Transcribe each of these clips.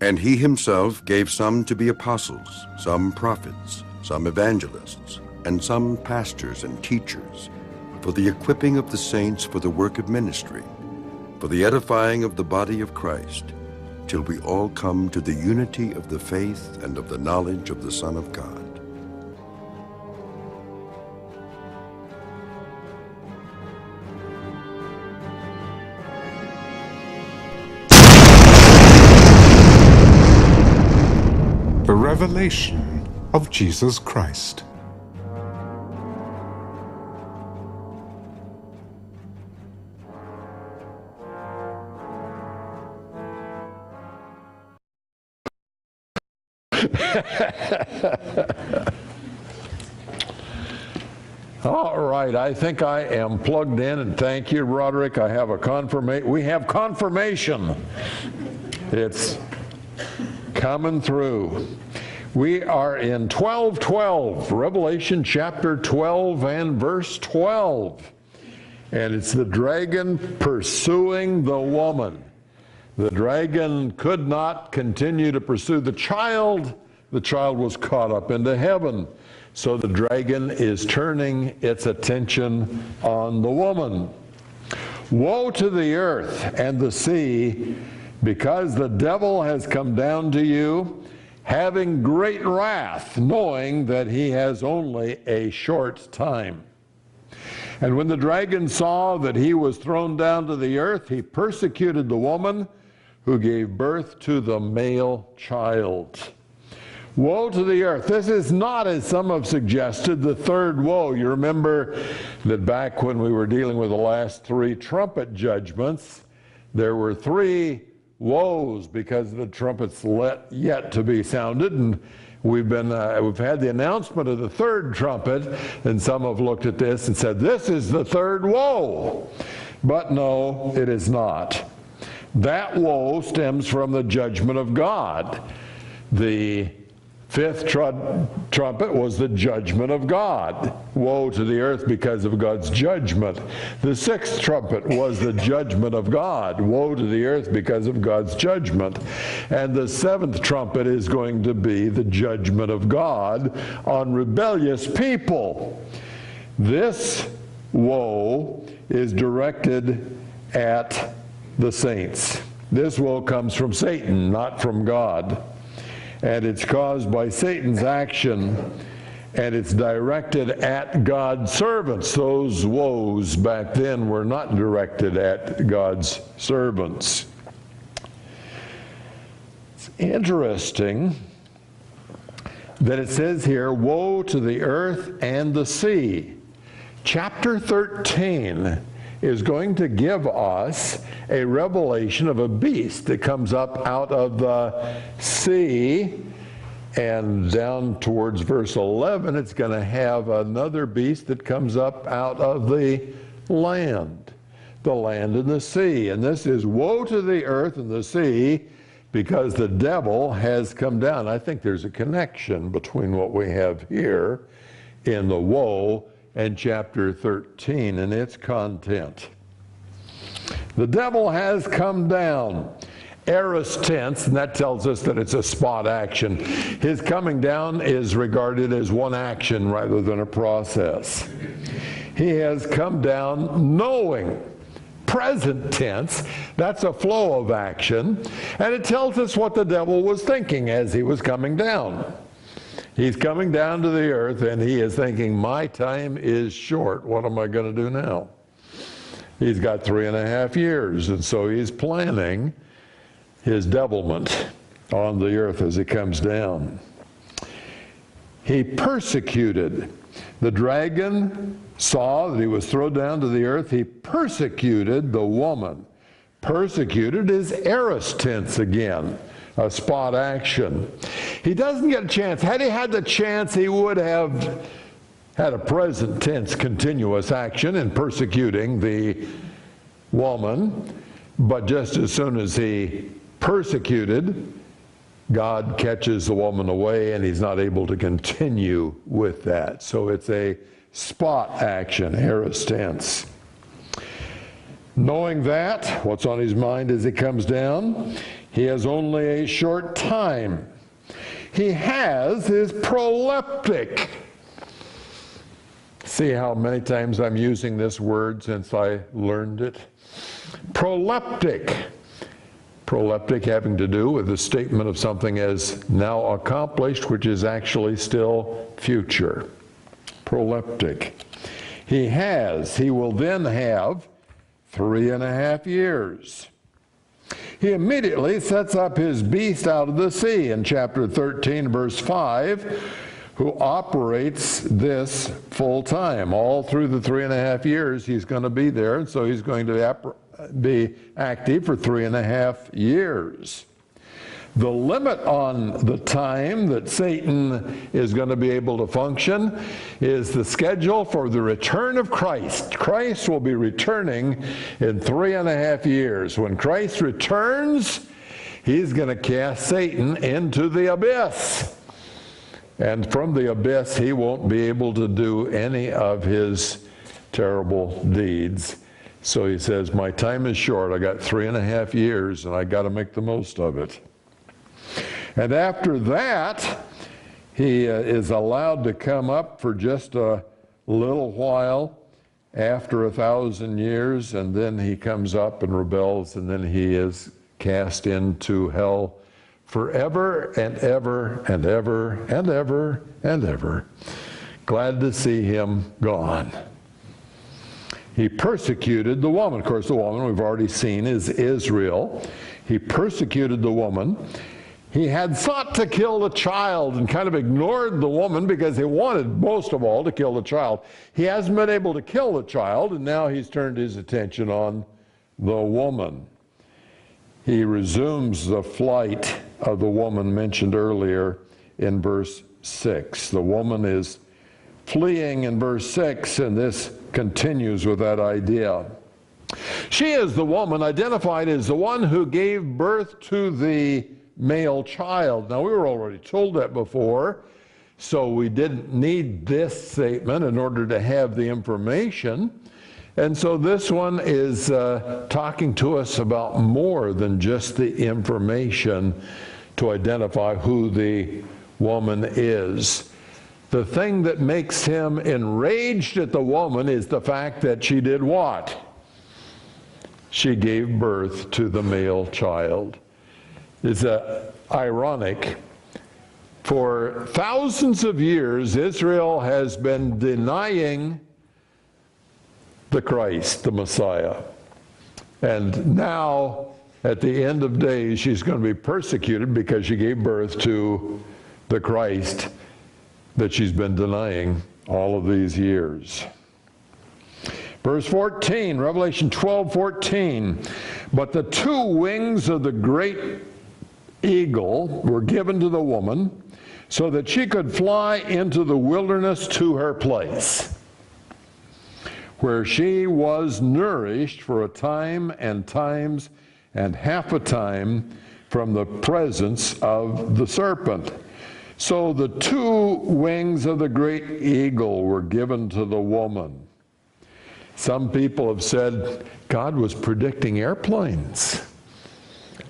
And he himself gave some to be apostles, some prophets, some evangelists, and some pastors and teachers, for the equipping of the saints for the work of ministry, for the edifying of the body of Christ, till we all come to the unity of the faith and of the knowledge of the Son of God. The revelation of Jesus Christ. All right, I think I am plugged in, and thank you, Roderick. I have a confirmation. We have confirmation. It's coming through. We are in 12:12, Revelation chapter 12 and verse 12. And it's the dragon pursuing the woman. The dragon could not continue to pursue the child. The child was caught up into heaven. So the dragon is turning its attention on the woman. Woe to the earth and the sea, because the devil has come down to you, having great wrath, knowing that he has only a short time. And when the dragon saw that he was thrown down to the earth, he persecuted the woman who gave birth to the male child. Woe to the earth. This is not, as some have suggested, the third woe. You remember that back when we were dealing with the last three trumpet judgments, there were three woes because the trumpets yet to be sounded, and we've had the announcement of the third trumpet, and some have looked at this and said, this is the third woe. But no, it is not. That woe stems from the judgment of God. The fifth trumpet was the judgment of God. Woe to the earth because of God's judgment. The sixth trumpet was the judgment of God. Woe to the earth because of God's judgment. And the seventh trumpet is going to be the judgment of God on rebellious people. This woe is directed at the saints. This woe comes from Satan, not from God. And it's caused by Satan's action, and it's directed at God's servants. Those woes back then were not directed at God's servants. It's interesting that it says here, woe to the earth and the sea. Chapter 13 is going to give us a revelation of a beast that comes up out of the sea, and down towards verse 11 it's going to have another beast that comes up out of the land and the sea. And this is woe to the earth and the sea because the devil has come down. I think there's a connection between what we have here in the woe and chapter 13 and its content. The devil has come down. Aorist tense, and that tells us that it's a spot action. His coming down is regarded as one action rather than a process. He has come down knowing. Present tense, that's a flow of action, and it tells us what the devil was thinking as he was coming down. He's coming down to the earth and he is thinking, my time is short. What am I going to do now? He's got 3.5 years, and so he's planning his devilment on the earth as he comes down. He persecuted. The dragon saw that he was thrown down to the earth. He persecuted the woman. Persecuted is aorist tense again. A spot action. He doesn't get a chance. Had he had the chance, he would have had a present tense continuous action in persecuting the woman. But just as soon as he persecuted, God catches the woman away and he's not able to continue with that. So it's a spot action, aorist tense. Knowing that, what's on his mind as he comes down? He has only a short time. He has his proleptic. See how many times I'm using this word since I learned it? Proleptic. Proleptic having to do with the statement of something as now accomplished, which is actually still future. Proleptic. He will then have 3.5 years. He immediately sets up his beast out of the sea in chapter 13, verse 5, who operates this full time. All through the 3.5 years, he's going to be there, and so he's going to be active for 3.5 years. The limit on the time that Satan is going to be able to function is the schedule for the return of Christ. Christ will be returning in 3.5 years. When Christ returns, he's going to cast Satan into the abyss. And from the abyss, he won't be able to do any of his terrible deeds. So he says, my time is short. I got 3.5 years, and I got to make the most of it. And after that, he is allowed to come up for just a little while after 1,000 years, and then he comes up and rebels, and then he is cast into hell forever and ever and ever and ever and ever. Glad to see him gone. He persecuted the woman. Of course, the woman we've already seen is Israel. He persecuted the woman. He had sought to kill the child and kind of ignored the woman because he wanted most of all to kill the child. He hasn't been able to kill the child, and now he's turned his attention on the woman. He resumes the flight of the woman mentioned earlier in verse 6. The woman is fleeing in verse 6, and this continues with that idea. She is the woman identified as the one who gave birth to the male child. Now, we were already told that before, so we didn't need this statement in order to have the information. And so this one is talking to us about more than just the information to identify who the woman is. The thing that makes him enraged at the woman is the fact that she did what? She gave birth to the male child. It's ironic. For thousands of years, Israel has been denying the Christ, the Messiah. And now, at the end of days, she's going to be persecuted because she gave birth to the Christ that she's been denying all of these years. Verse 14, Revelation 12:14. But the 2 wings of the great eagle were given to the woman so that she could fly into the wilderness to her place, where she was nourished for a time and times and half a time from the presence of the serpent. So the 2 wings of the great eagle were given to the woman. Some people have said God was predicting airplanes.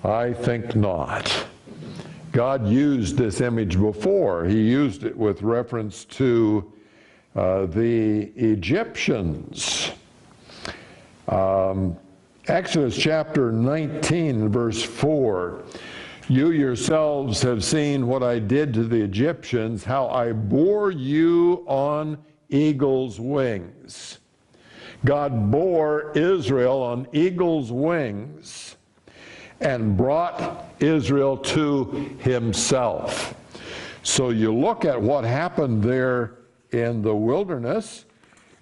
I think not. God used this image before. He used it with reference to the Egyptians. Exodus chapter 19, verse 4. You yourselves have seen what I did to the Egyptians, how I bore you on eagle's wings. God bore Israel on eagle's wings and brought Israel to himself. So you look at what happened there in the wilderness,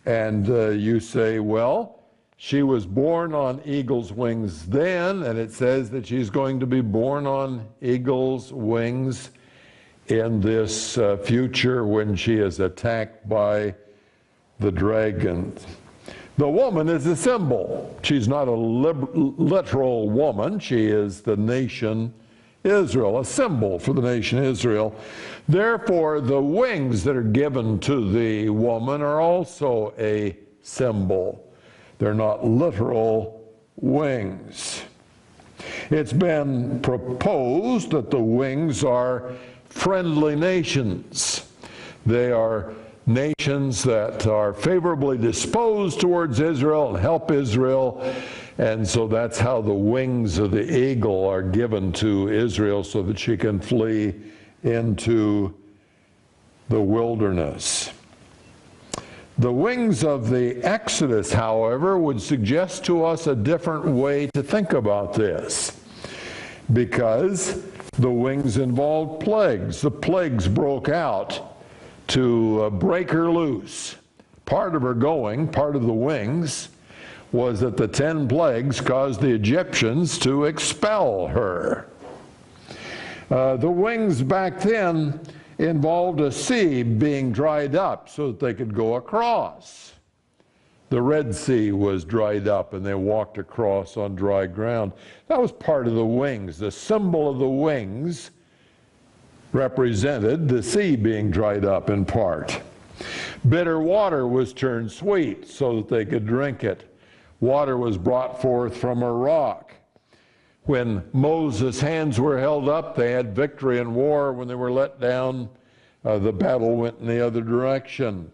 and you say, well, she was born on eagle's wings then, and it says that she's going to be born on eagle's wings in this future when she is attacked by the dragon. The woman is a symbol. She's not a literal woman. She is the nation Israel, a symbol for the nation Israel. Therefore, the wings that are given to the woman are also a symbol. They're not literal wings. It's been proposed that the wings are friendly nations. They are nations that are favorably disposed towards Israel and help Israel. And so that's how the wings of the eagle are given to Israel so that she can flee into the wilderness. The wings of the Exodus, however, would suggest to us a different way to think about this, because the wings involved plagues. The plagues broke out to break her loose. Part of her going, part of the wings, was that the 10 plagues caused the Egyptians to expel her. The wings back then involved a sea being dried up so that they could go across. The Red Sea was dried up and they walked across on dry ground. That was part of the wings. The symbol of the wings represented the sea being dried up in part. Bitter water was turned sweet so that they could drink it. Water was brought forth from a rock. When Moses' hands were held up, they had victory in war. When they were let down, the battle went in the other direction.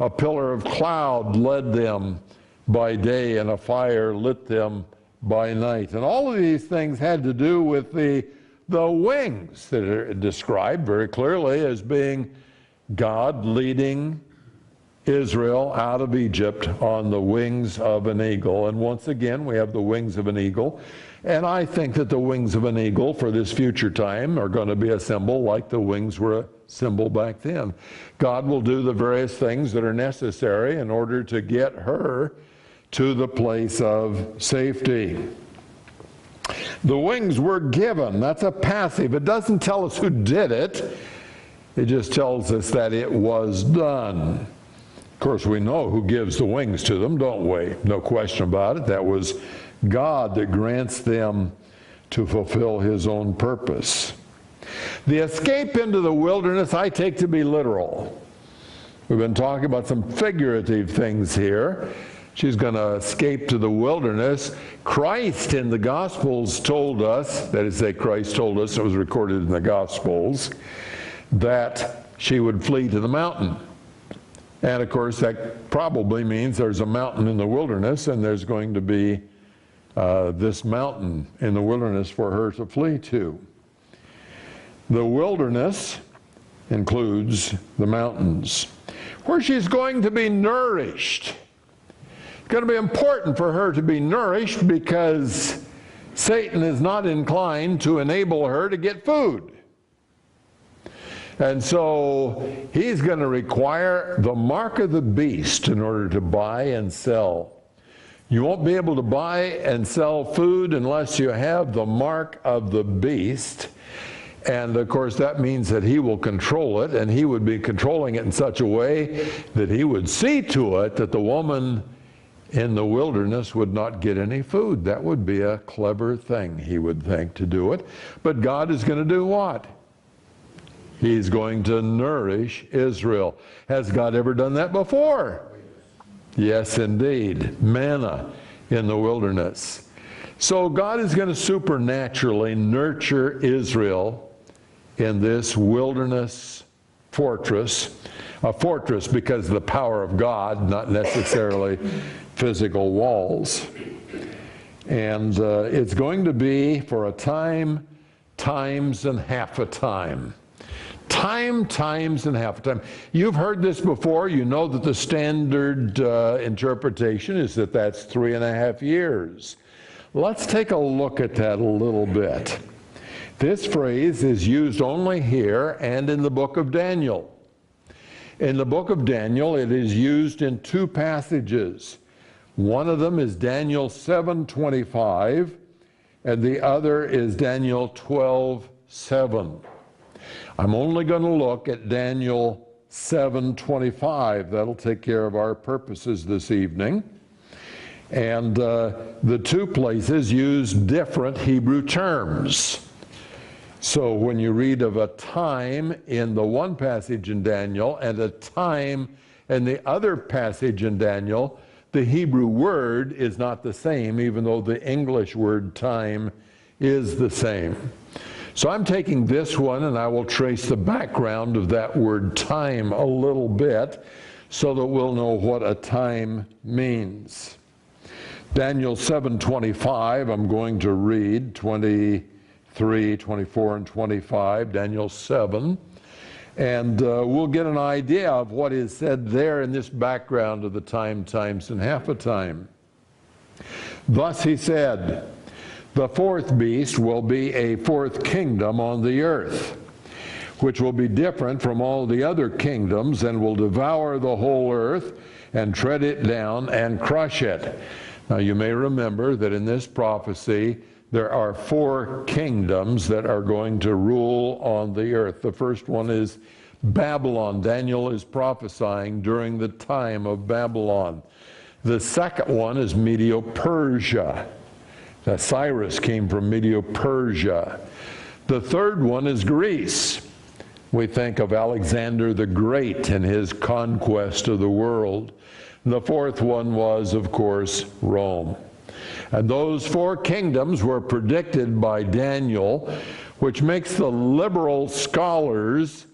A pillar of cloud led them by day, and a fire lit them by night. And all of these things had to do with the wings that are described very clearly as being God leading Israel out of Egypt on the wings of an eagle. And once again, we have the wings of an eagle. And I think that the wings of an eagle for this future time are going to be a symbol like the wings were a symbol back then. God will do the various things that are necessary in order to get her to the place of safety. The wings were given. That's a passive. It doesn't tell us who did it. It just tells us that it was done. Of course, we know who gives the wings to them, don't we? No question about it. That was God that grants them to fulfill his own purpose. The escape into the wilderness I take to be literal. We've been talking about some figurative things here. She's going to escape to the wilderness. Christ in the Gospels told us, that is, Christ told us, it was recorded in the Gospels, that she would flee to the mountain. And of course, that probably means there's a mountain in the wilderness, and there's going to be this mountain in the wilderness for her to flee to. The wilderness includes the mountains, where she's going to be nourished. It's going to be important for her to be nourished because Satan is not inclined to enable her to get food. And so he's going to require the mark of the beast in order to buy and sell. You won't be able to buy and sell food unless you have the mark of the beast. And of course that means that he will control it, and he would be controlling it in such a way that he would see to it that the woman in the wilderness would not get any food. That would be a clever thing, he would think, to do it. But God is going to do what? He's going to nourish Israel. Has God ever done that before? Yes, indeed. Manna in the wilderness. So God is going to supernaturally nurture Israel in this wilderness fortress. A fortress because of the power of God, not necessarily physical walls. And it's going to be for a time, times, and half a time. Time, times, and half a time. You've heard this before. You know that the standard interpretation is that that's 3.5 years. Let's take a look at that a little bit. This phrase is used only here and in the book of Daniel. In the book of Daniel, it is used in 2 passages. One of them is Daniel 7:25, and the other is Daniel 12:7. I'm only going to look at Daniel 7:25. That'll take care of our purposes this evening. And the 2 places use different Hebrew terms. So when you read of a time in the one passage in Daniel and a time in the other passage in Daniel, the Hebrew word is not the same, even though the English word time is the same. So I'm taking this one and I will trace the background of that word time a little bit so that we'll know what a time means. Daniel 7:25, I'm going to read 23, 24, and 25, Daniel 7. And we'll get an idea of what is said there in this background of the time, times, and half a time. Thus he said, the fourth beast will be a fourth kingdom on the earth, which will be different from all the other kingdoms and will devour the whole earth and tread it down and crush it. Now you may remember that in this prophecy there are four kingdoms that are going to rule on the earth. The first one is Babylon. Daniel is prophesying during the time of Babylon. The second one is Medo-Persia. Cyrus came from Medo-Persia. The third one is Greece. We think of Alexander the Great and his conquest of the world. The fourth one was, of course, Rome. And those four kingdoms were predicted by Daniel, which makes the liberal scholars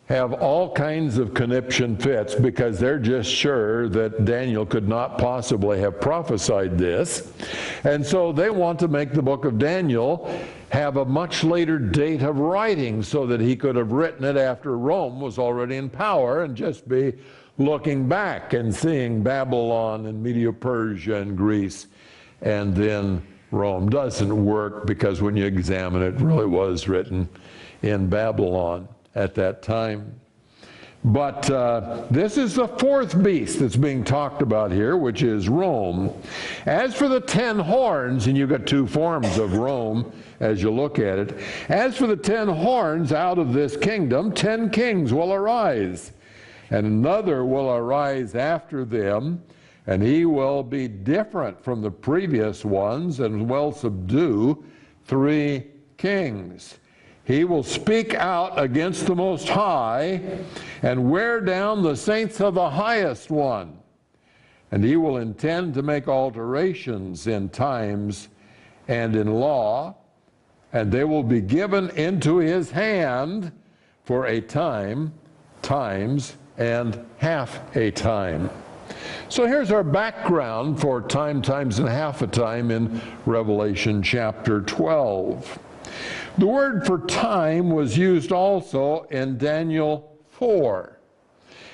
have all kinds of conniption fits because they're just sure that Daniel could not possibly have prophesied this. And so they want to make the book of Daniel have a much later date of writing so that he could have written it after Rome was already in power and just be looking back and seeing Babylon and Medo-Persia and Greece and then Rome. Doesn't work because when you examine it, it really was written in Babylon at that time. But this is the fourth beast that's being talked about here, which is Rome. As for the 10 horns, and you've got two forms of Rome as you look at it, as for the 10 horns out of this kingdom, 10 kings will arise, and another will arise after them, and he will be different from the previous ones and will subdue 3 kings. He will speak out against the Most High and wear down the saints of the Highest One. And he will intend to make alterations in times and in law, and they will be given into his hand for a time, times, and half a time. So here's our background for time, times, and half a time in Revelation chapter 12. The word for time was used also in Daniel 4.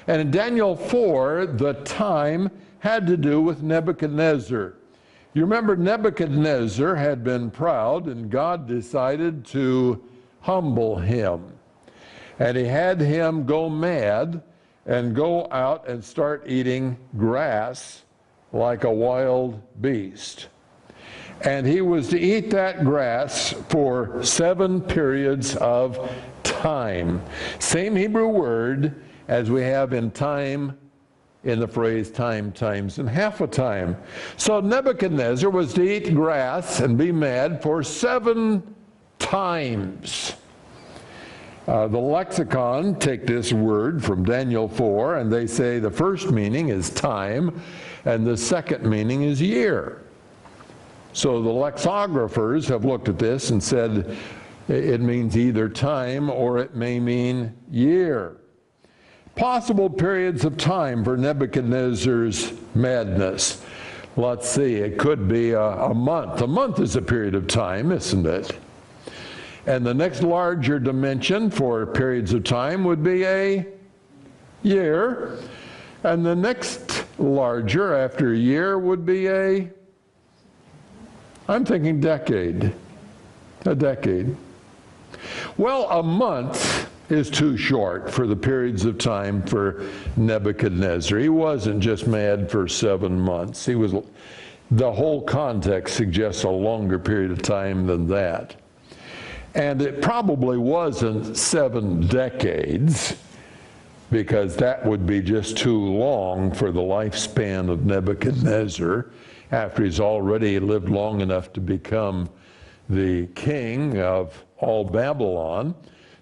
And in Daniel 4, the time had to do with Nebuchadnezzar. You remember Nebuchadnezzar had been proud, and God decided to humble him. And he had him go mad and go out and start eating grass like a wild beast. And he was to eat that grass for 7 periods of time. Same Hebrew word as we have in time in the phrase time, times, and half a time. So Nebuchadnezzar was to eat grass and be mad for 7 times. The lexicon take this word from Daniel 4, and they say the first meaning is time, and the second meaning is year. So the lexicographers have looked at this and said it means either time or it may mean year. Possible periods of time for Nebuchadnezzar's madness. Let's see, it could be a month. A month is a period of time, isn't it? And the next larger dimension for periods of time would be a year. And the next larger after a year would be I'm thinking decade. A decade. Well, a month is too short for the periods of time for Nebuchadnezzar. He wasn't just mad for 7 months. The whole context suggests a longer period of time than that. And it probably wasn't 7 decades, because that would be just too long for the lifespan of Nebuchadnezzar after he's already lived long enough to become the king of all Babylon.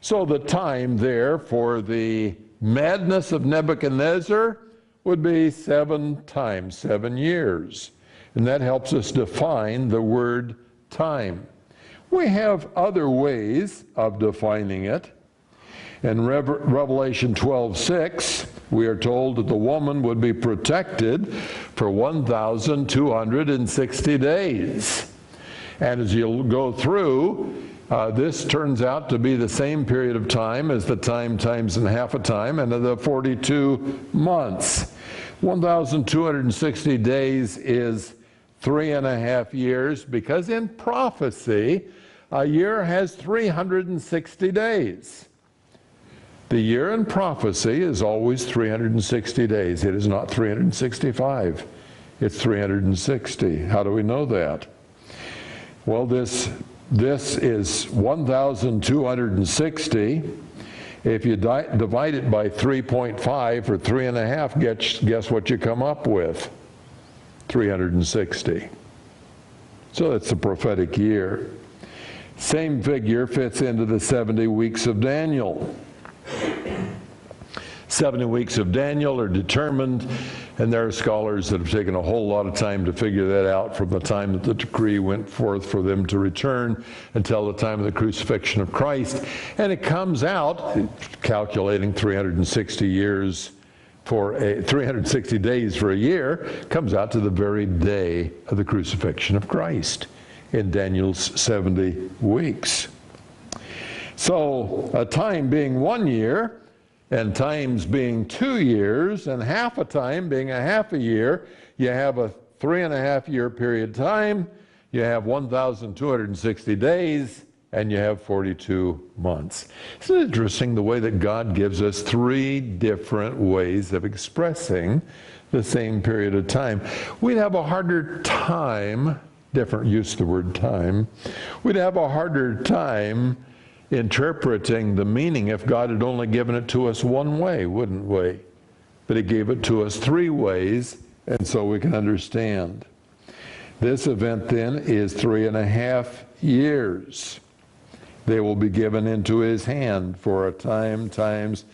So the time there for the madness of Nebuchadnezzar would be 7 times 7 years. And that helps us define the word time. We have other ways of defining it. In Revelation 12:6, we are told that the woman would be protected for 1,260 days. And as you go through, this turns out to be the same period of time as the time times and half a time, and the 42 months. 1,260 days is 3.5 years, because in prophecy, a year has 360 days. The year in prophecy is always 360 days. It is not 365. It's 360. How do we know that? Well, this is 1,260. If you divide it by 3.5 or 3.5, guess what you come up with? 360. So that's the prophetic year. Same figure fits into the 70 weeks of Daniel. 70 weeks of Daniel are determined, and there are scholars that have taken a whole lot of time to figure that out, from the time that the decree went forth for them to return until the time of the crucifixion of Christ. And it comes out, calculating 360 years for 360 days for a year, comes out to the very day of the crucifixion of Christ in Daniel's 70 weeks. So a time being 1 year, and times being 2 years, and half a time being a half a year, you have a 3.5 year period of time, you have 1,260 days, and you have 42 months. Isn't it interesting the way that God gives us 3 different ways of expressing the same period of time? We'd have a harder time, different use of the word time, we'd have a harder time interpreting the meaning if God had only given it to us one way, wouldn't we? But He gave it to us 3 ways, and so we can understand. This event then is 3.5 years. They will be given into His hand for a time, times,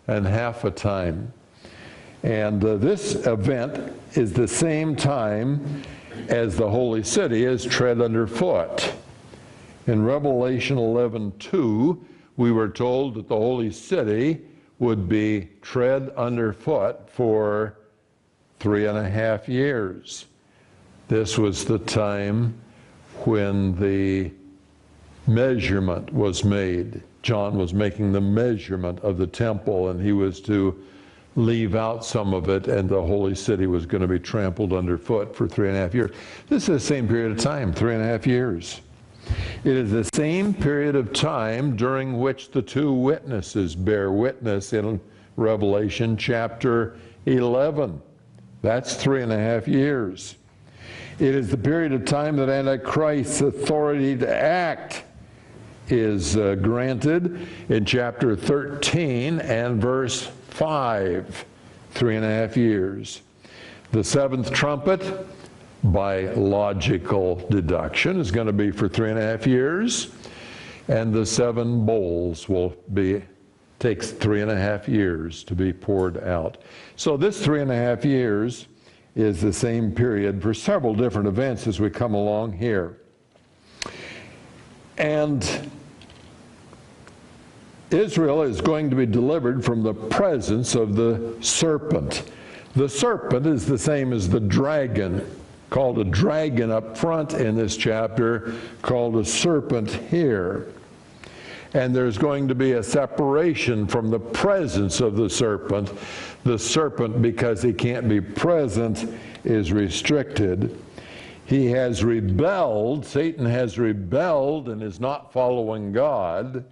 and half a time. And this event is the same time as the holy city is tread underfoot. In Revelation 11:2, we were told that the holy city would be tread underfoot for 3.5 years. This was the time when the measurement was made. John was making the measurement of the temple, and he was to leave out some of it, and the holy city was going to be trampled underfoot for 3.5 years. This is the same period of time, 3.5 years. It is the same period of time during which the 2 witnesses bear witness in Revelation chapter 11. That's 3.5 years. It is the period of time that Antichrist's authority to act is granted in chapter 13 and verse 5, 3.5 years. The 7th trumpet, by logical deduction, is going to be for 3.5 years, and the 7 bowls takes 3.5 years to be poured out. So this 3.5 years is the same period for several different events as we come along here. And Israel is going to be delivered from the presence of the serpent. The serpent is the same as the dragon, called a dragon up front in this chapter, called a serpent here. And there's going to be a separation from the presence of the serpent. The serpent, because he can't be present, is restricted. He has rebelled, Satan has rebelled and is not following God,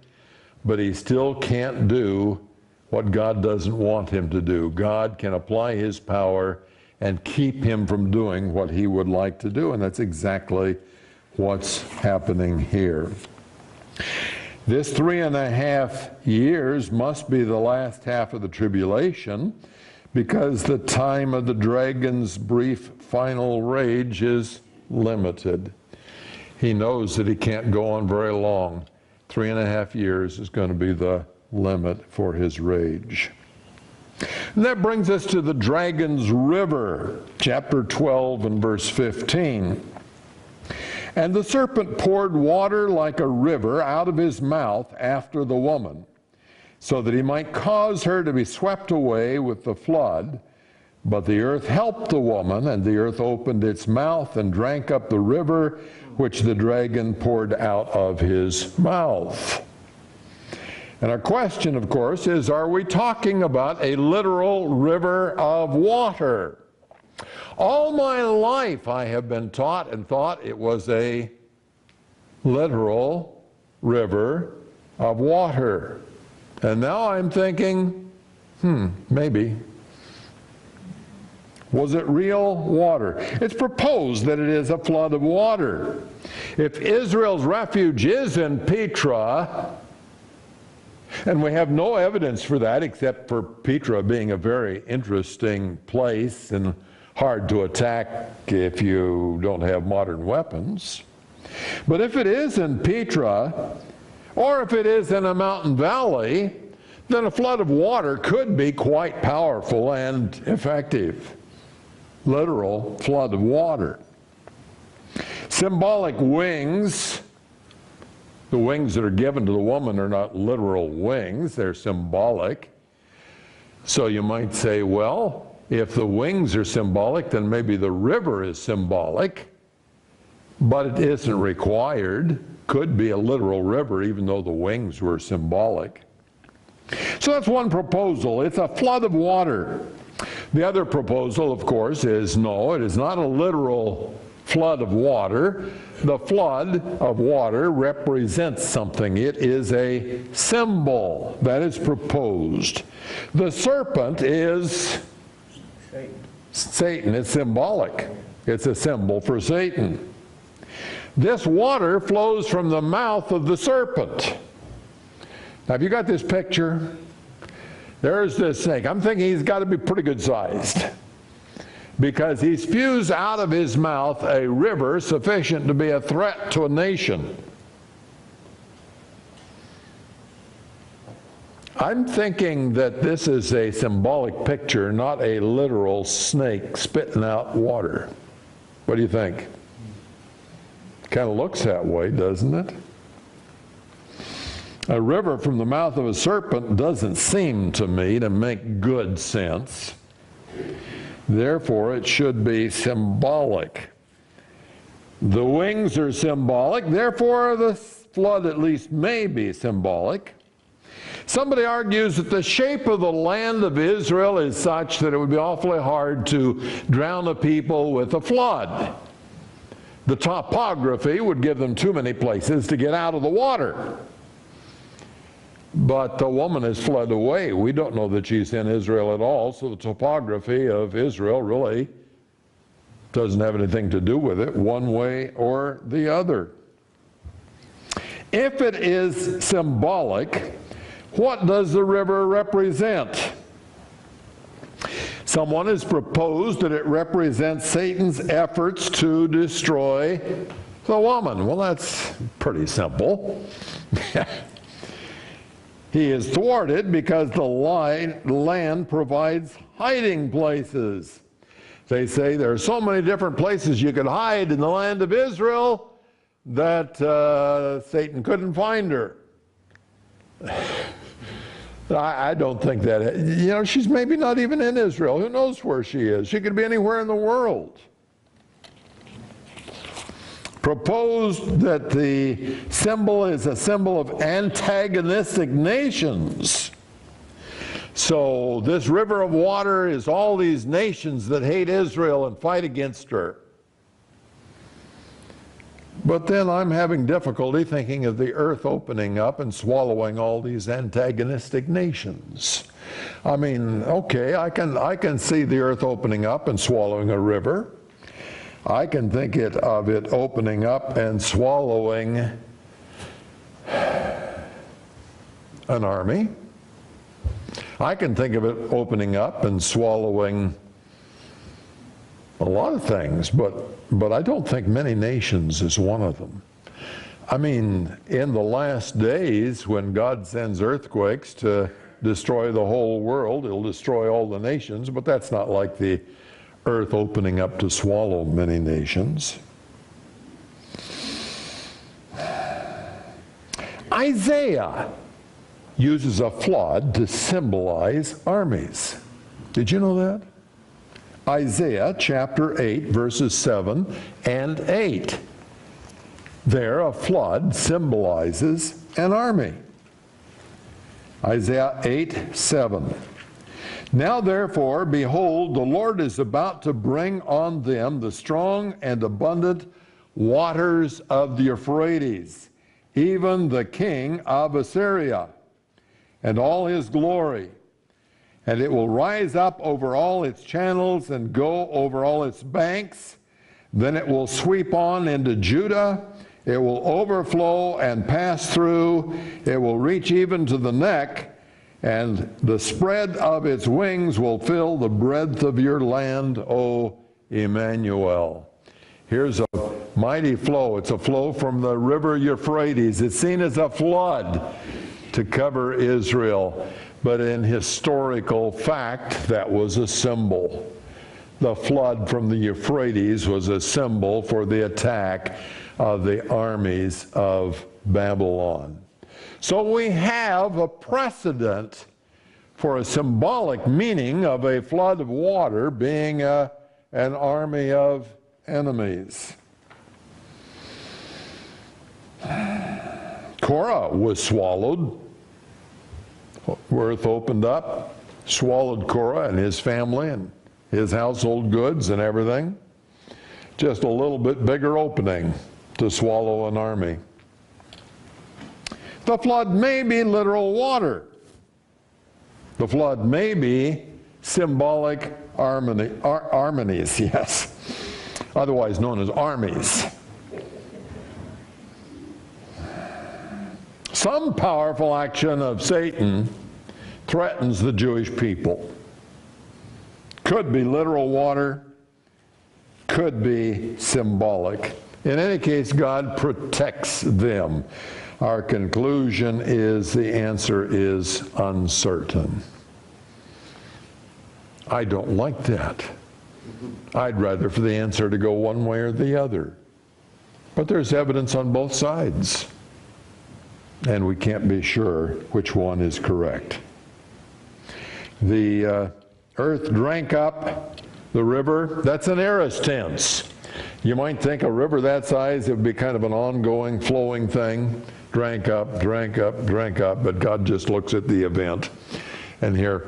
but he still can't do what God doesn't want him to do. God can apply His power and keep him from doing what He would like to do, and that's exactly what's happening here. This 3.5 years must be the last half of the tribulation, because the time of the dragon's brief final rage is limited. He knows that he can't go on very long. 3.5 years is going to be the limit for his rage. And that brings us to the dragon's river, chapter 12 and verse 15. And the serpent poured water like a river out of his mouth after the woman, so that he might cause her to be swept away with the flood. But the earth helped the woman, and the earth opened its mouth and drank up the river which the dragon poured out of his mouth. And our question, of course, is, are we talking about a literal river of water? All my life I have been taught and thought it was a literal river of water. And now I'm thinking, maybe. Was it real water? It's proposed that it is a flood of water. If Israel's refuge is in Petra, and we have no evidence for that except for Petra being a very interesting place and hard to attack if you don't have modern weapons. But if it is in Petra, or if it is in a mountain valley, then a flood of water could be quite powerful and effective. Literal flood of water. Symbolic wings. The wings that are given to the woman are not literal wings, they're symbolic. So you might say, well, if the wings are symbolic, then maybe the river is symbolic, but it isn't required. Could be a literal river even though the wings were symbolic. So that's one proposal. It's a flood of water. The other proposal, of course, is no, it is not a literal flood of water. The flood of water represents something. It is a symbol that is proposed. The serpent is Satan. It's symbolic. It's a symbol for Satan. This water flows from the mouth of the serpent. Now, have you got this picture? There's this snake. I'm thinking he's got to be pretty good sized, because he spews out of his mouth a river sufficient to be a threat to a nation. I'm thinking that this is a symbolic picture, not a literal snake spitting out water. What do you think? Kind of looks that way, doesn't it? A river from the mouth of a serpent doesn't seem to me to make good sense. Therefore, it should be symbolic. The wings are symbolic, therefore the flood at least may be symbolic. Somebody argues that the shape of the land of Israel is such that it would be awfully hard to drown a people with a flood. The topography would give them too many places to get out of the water. But the woman has fled away. We don't know that she's in Israel at all, so the topography of Israel really doesn't have anything to do with it, one way or the other. If it is symbolic, what does the river represent? Someone has proposed that it represents Satan's efforts to destroy the woman. Well, that's pretty simple. He is thwarted because the land provides hiding places. They say there are so many different places you could hide in the land of Israel that Satan couldn't find her. I don't think that. You know, she's maybe not even in Israel. Who knows where she is? She could be anywhere in the world. Proposed that the symbol is a symbol of antagonistic nations. So this river of water is all these nations that hate Israel and fight against her. But then I'm having difficulty thinking of the earth opening up and swallowing all these antagonistic nations. I mean, okay, I can see the earth opening up and swallowing a river. I can think of it opening up and swallowing an army. I can think of it opening up and swallowing a lot of things, but I don't think many nations is one of them. I mean, in the last days, when God sends earthquakes to destroy the whole world, it'll destroy all the nations, but that's not like the earth opening up to swallow many nations. Isaiah uses a flood to symbolize armies. Did you know that? Isaiah chapter 8, verses 7 and 8. There, a flood symbolizes an army. Isaiah 8, 7. Now therefore, behold, the Lord is about to bring on them the strong and abundant waters of the Euphrates, even the king of Assyria, and all his glory. And it will rise up over all its channels and go over all its banks. Then it will sweep on into Judah. It will overflow and pass through. It will reach even to the neck, and the spread of its wings will fill the breadth of your land, O Emmanuel. Here's a mighty flow. It's a flow from the river Euphrates. It's seen as a flood to cover Israel. But in historical fact, that was a symbol. The flood from the Euphrates was a symbol for the attack of the armies of Babylon. So we have a precedent for a symbolic meaning of a flood of water being an army of enemies. Korah was swallowed. Earth opened up, swallowed Korah and his family and his household goods and everything. Just a little bit bigger opening to swallow an army. The flood may be literal water. The flood may be symbolic armies, yes, otherwise known as armies. Some powerful action of Satan threatens the Jewish people. Could be literal water, could be symbolic. In any case, God protects them. Our conclusion is the answer is uncertain. I don't like that. I'd rather for the answer to go one way or the other. But there's evidence on both sides, and we can't be sure which one is correct. The earth drank up the river. That's an aorist tense. You might think a river that size, it would be kind of an ongoing, flowing thing. Drank up, drank up, drank up, but God just looks at the event, and here,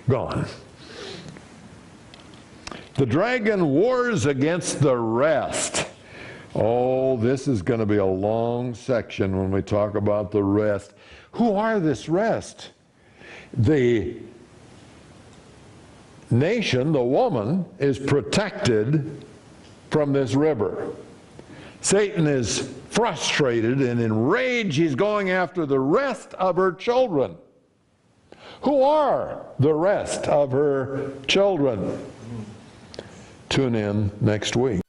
gone. The dragon wars against the rest. Oh, this is going to be a long section when we talk about the rest. Who are this rest? The nation, the woman, is protected from this river. Satan is frustrated and enraged. He's going after the rest of her children. Who are the rest of her children? Tune in next week.